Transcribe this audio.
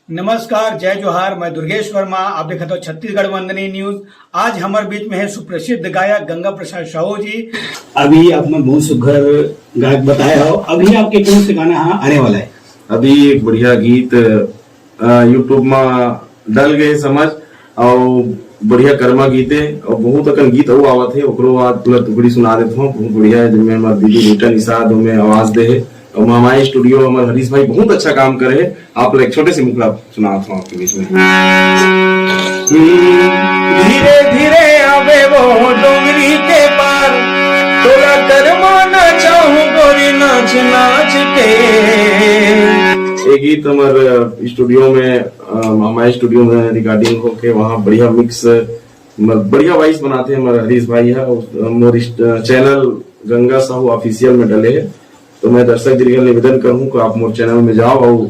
नमस्कार, जय जोहार। मैं दुर्गेश वर्मा, आप देखते हो छत्तीसगढ़ वंदनी न्यूज। आज हमारे बीच में है सुप्रसिद्ध गायक गंगा प्रसाद साहू जी। अभी आपने बहुत सुघर गायक बताया हो, अभी आपके कौन से गाना आने वाला है? अभी एक बढ़िया गीत यूट्यूब में डल गए समझ और बढ़िया कर्मा गीते और बहुत अकन गीत अउ आवत है ओकरो बाद पूरा टुकड़ी सुना देता हूँ। बहुत बढ़िया है जिनमें हमारे दीदी नीता निषाद में आवाज दे है और हमारे स्टूडियो में हमारे हरीश भाई बहुत अच्छा काम करे है। आप लोग एक छोटे से मुखड़ा सुनाता हूँ आपके बीच में। धीरे धीरे आवे वो डोंगरी के पार, तोला कर्मा नाचाऊं गोरी नाच नाच के। ये गीत हमारे स्टूडियो में हमारे स्टूडियो में रिकॉर्डिंग होके वहाँ बढ़िया मिक्स बढ़िया वॉइस बनाते हैं हमारे हरीश भाई है। और चैनल गंगा साहू ऑफिशियल में डले है, तो मैं दर्शक दीर्घ निवेदन करूँ कि आप मोर चैनल में जाओ और